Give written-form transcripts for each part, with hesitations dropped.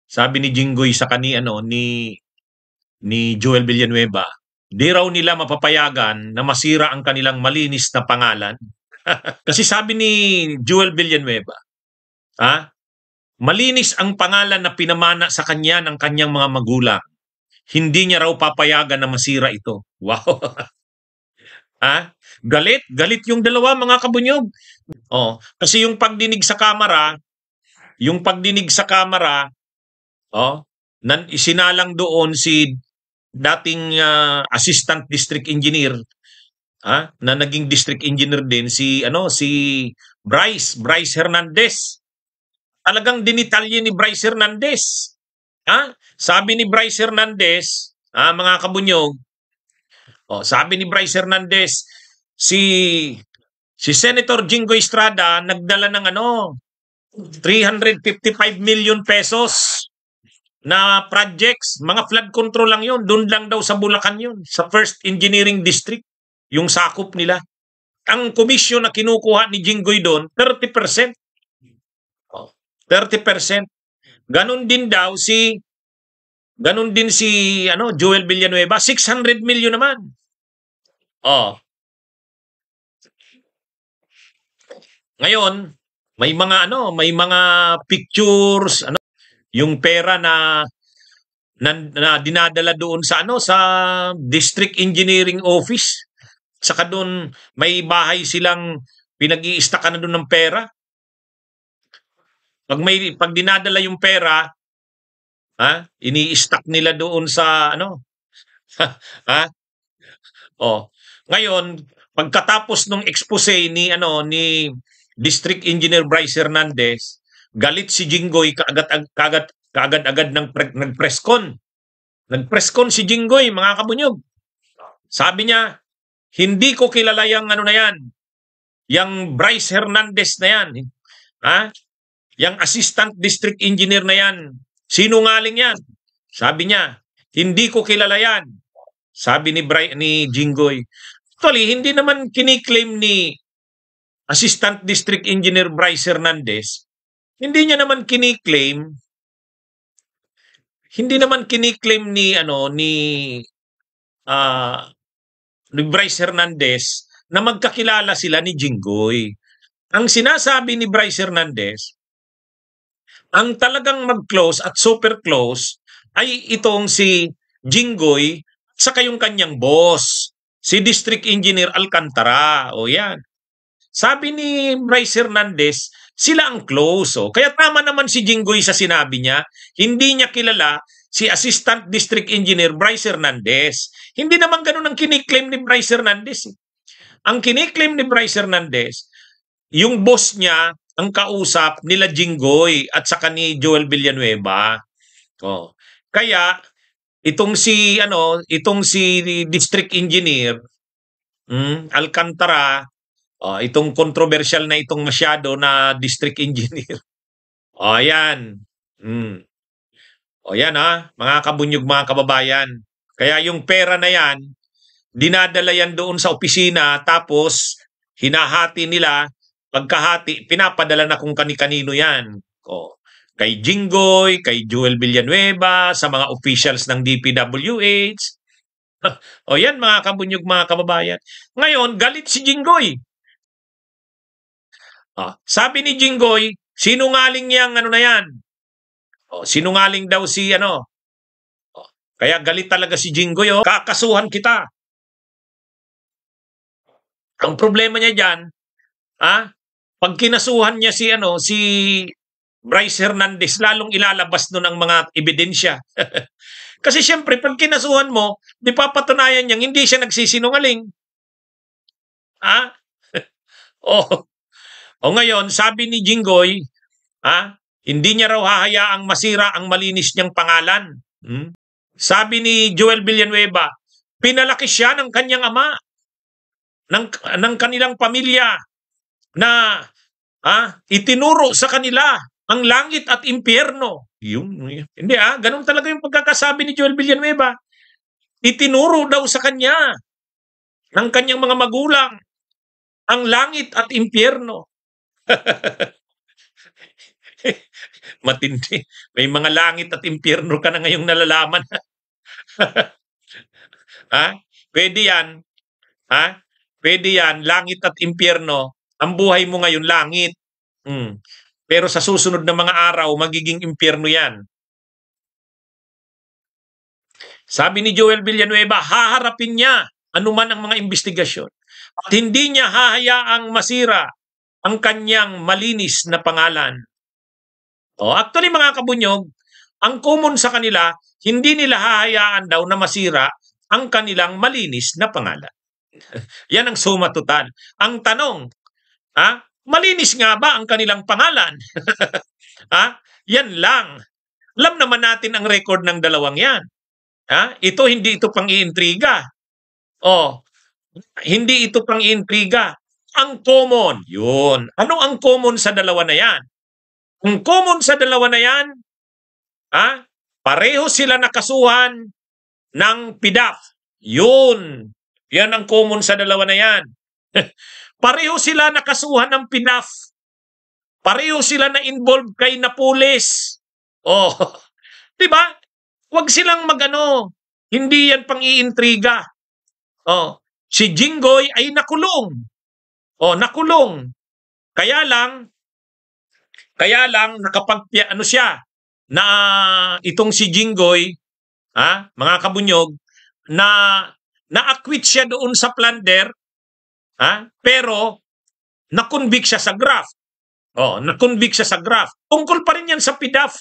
Sabi ni Jinggoy sa ni Joel Villanueva, di raw nila mapapayagan na masira ang kanilang malinis na pangalan. Kasi sabi ni Joel Villanueva, malinis ang pangalan na pinamana sa kanya ng kanyang mga magulang. Hindi niya raw papayagan na masira ito. Wow. Galit, galit yung dalawa mga kabunyog. Kasi yung pagdinig sa kamera, isinalang doon si dating assistant district engineer, na naging district engineer din si Bryce Hernandez. Talagang dinitalye ni Bryce Hernandez. Sabi ni Bryce Hernandez, mga kabunyog, sabi ni Bryce Hernandez, si Senator Jinggoy Estrada nagdala ng 355 million pesos na projects, mga flood control lang yun. Doon lang daw sa Bulacan yun, sa First Engineering District, yung sakop nila. Ang komisyon na kinukuha ni Jinggoy doon, 30%. 30%. Ganon din si Joel Villanueva, 600 million naman. Ngayon, may mga pictures, yung pera na dinadala doon sa District Engineering Office. Saka doon may bahay silang pinag-i-stackan na doon ng pera. Pag dinadala yung pera, ini-stack nila doon sa Ngayon, pagkatapos ng expose ni District Engineer Bryce Hernandez, galit si Jinggoy kaagad-agad nag-press con. Nag-press con si Jinggoy, mga kabunyog. Sabi niya, hindi ko kilala yung yung Bryce Hernandez na yan. Yung assistant district engineer na yan. Sinungaling yan. Sabi niya, hindi ko kilala yan. Sabi ni Jinggoy. Actually, hindi naman kiniklaim ni Assistant District Engineer Bryce Hernandez, hindi naman kiniklaim ni Bryce Hernandez na magkakilala sila ni Jinggoy. Ang sinasabi ni Bryce Hernandez, ang talagang mag-close at super close ay itong si Jinggoy at saka yung kanyang boss, si District Engineer Alcantara. Yan. Sabi ni Bryce Hernandez, sila ang close. Kaya tama naman si Jinggoy sa sinabi niya, hindi niya kilala si Assistant District Engineer Bryce Hernandez. Hindi naman ganun ang kiniklaim ni Bryce Hernandez. Ang kiniklaim ni Bryce Hernandez, yung boss niya, ang kausap nila Jinggoy at saka ni Joel Villanueva. Kaya itong si District Engineer Alcantara, itong controversial na itong masyado na district engineer. Yan. Yan mga kabunyog, mga kababayan. Kaya yung pera na yan, dinadala yan doon sa opisina, tapos hinahati nila, pagkahati, pinapadala na kung kani-kanino yan. Kay Jinggoy, kay Joel Villanueva, sa mga officials ng DPWH. Yan mga kabunyog, mga kababayan. Ngayon, galit si Jinggoy. Sabi ni Jinggoy, sinungaling yang na yan. Sinungaling daw si Kaya galit talaga si Jinggoy, kakasuhan kita. Ang problema niya diyan, pag kinasuhan niya si Bryce Hernandez, lalong ilalabas nun ang mga ebidensya. Kasi siyempre, pag kinasuhan mo, di papatunayan niyang hindi siya nagsisinungaling. Ngayon, sabi ni Jinggoy, hindi niya raw hahayaang masira ang malinis niyang pangalan. Sabi ni Joel Villanueva, pinalaki siya ng kanyang ama, ng kanilang pamilya, na itinuro sa kanila ang langit at impyerno. Hindi ganun talaga yung pagkakasabi ni Joel Villanueva. Itinuro daw sa kanya ng kanyang mga magulang ang langit at impyerno. Matindi. May mga langit at impyerno ka na ngayong nalalaman. Ha? Pwede yan. Ha? Pwede yan. Langit at impyerno. Ang buhay mo ngayon, langit. Hmm. Pero sa susunod na mga araw, magiging impyerno yan. Sabi ni Joel Villanueva, haharapin niya anuman ang mga investigasyon. At hindi niya hahayaang masira ang kanyang malinis na pangalan. Actually mga kabunyog, ang common sa kanila, hindi nila hahayaan daw na masira ang kanilang malinis na pangalan. Yan ang suma total. Ang tanong, malinis nga ba ang kanilang pangalan? Yan lang. Alam naman natin ang record ng dalawang yan. Hindi ito pang-iintriga. Hindi ito pang-iintriga. Ang common, yun. Ano ang common sa dalawa na yan? Ang common sa dalawa na yan, pareho sila nakasuhan ng PDAF. Yun. Yan ang common sa dalawa na yan. Pareho sila nakasuhan ng PDAF. Pareho sila na involved kay Napoles. Di ba? Huwag silang magano. Hindi yan pang-iintriga. Si Jinggoy ay nakulong. Nakulong. Kaya lang ano siya na itong si Jinggoy, mga kabunyog, na-acquit siya doon sa plunder, pero na-convict siya sa graft. Na-convict siya sa graft. Tungkol pa rin yan sa PDAF.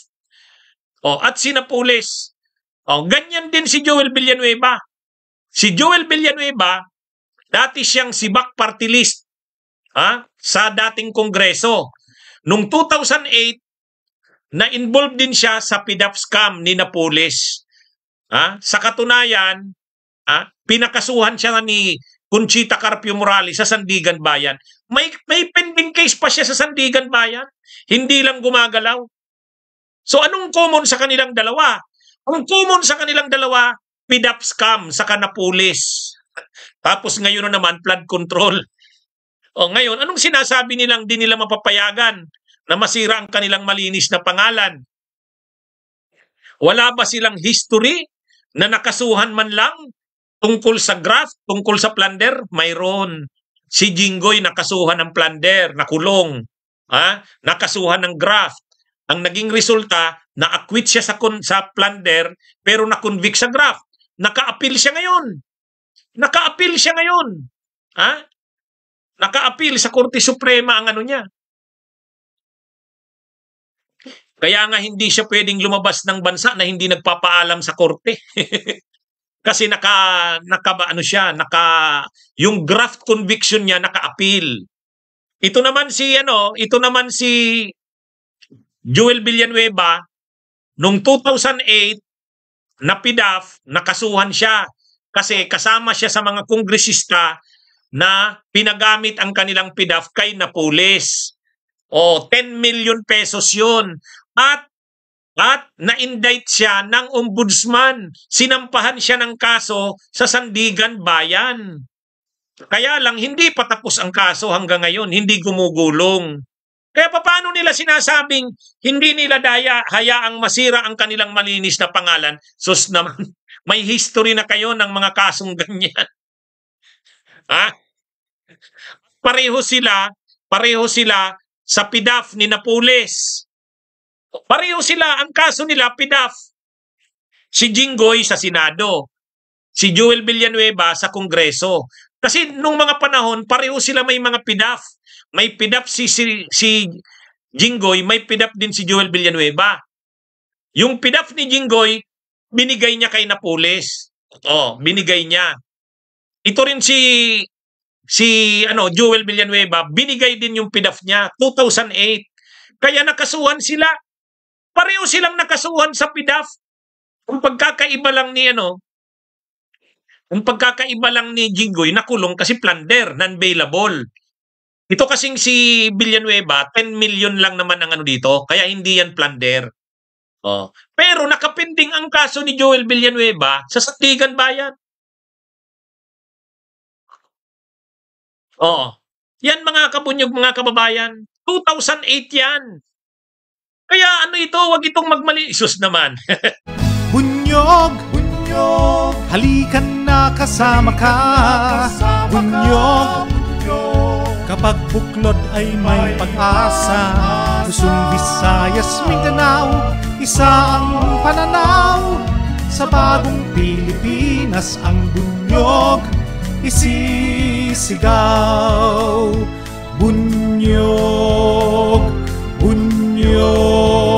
At si Napoles. Ganyan din si Joel Villanueva. Si Joel Villanueva, dati siyang sibak party list sa dating kongreso. Noong 2008, na-involved din siya sa PDAF scam ni Napoles. Sa katunayan, pinakasuhan siya ni Conchita Carpio Morales sa Sandigan Bayan. May pending case pa siya sa Sandigan Bayan. Hindi lang gumagalaw. So anong common sa kanilang dalawa? Ang common sa kanilang dalawa, PDAF scam sa Napoles. Tapos ngayon naman, flood control. Ngayon, anong sinasabi nilang di nila mapapayagan na masira ang kanilang malinis na pangalan? Wala ba silang history na nakasuhan man lang tungkol sa graft, tungkol sa plunder? Mayroon. Si Jinggoy nakasuhan ng plunder, nakulong. Nakasuhan ng graft. Ang naging resulta, na-acquit siya sa plunder, pero na-convict sa graft. Naka-appeal siya ngayon. Naka-appeal siya ngayon. Naka-appeal sa Korte Suprema ang ano niya. Kaya nga hindi siya pwedeng lumabas ng bansa na hindi nagpapaalam sa korte. Kasi yung graft conviction niya naka-appeal. Ito naman si Joel Villanueva noong 2008 na PDAF, nakasuhan siya kasi kasama siya sa mga kongresista na pinagamit ang kanilang PDAF kay Napoles. 10 million pesos yun. At na-indict siya ng ombudsman. Sinampahan siya ng kaso sa Sandigan Bayan. Kaya lang, hindi pa tapos ang kaso hanggang ngayon. Hindi gumugulong. Kaya paano nila sinasabing hindi nila hayaang masira ang kanilang malinis na pangalan? Sus naman, may history na kayo ng mga kasong ganyan. Pareho sila sa PDAF ni Napoles. Pareho sila, ang kaso nila, PDAF. Si Jinggoy sa Senado. Si Joel Villanueva sa Kongreso. Kasi nung mga panahon, pareho sila may mga PDAF. May PDAF si Jinggoy, may PDAF din si Joel Villanueva. Yung PDAF ni Jinggoy, binigay niya kay Napoles. Binigay niya. Ito rin si Joel Villanueva, binigay din yung PDAF niya, 2008. Kaya nakasuhan sila. Pareho silang nakasuhan sa PDAF. Ang pagkakaiba lang ni Jinggoy, nakulong kasi plunder, non-bailable. Ito kasing si Villanueva, 10 million lang naman ang dito, kaya hindi yan plunder. Pero nakapending ang kaso ni Joel Villanueva sa Sandigan Bayan. Yan mga kabunyog, mga kababayan, 2008 yan. Kaya ano ito, wag itong magmali. Sus naman. Bunyog, bunyog, halikan na kasama ka. Bunyog, kapag buklod ay may pag-asa. Luzon, Visayas, Mindanao, isa ang pananaw. Sa bagong Pilipinas ang bunyog isisigaw. Bunyog, bunyog.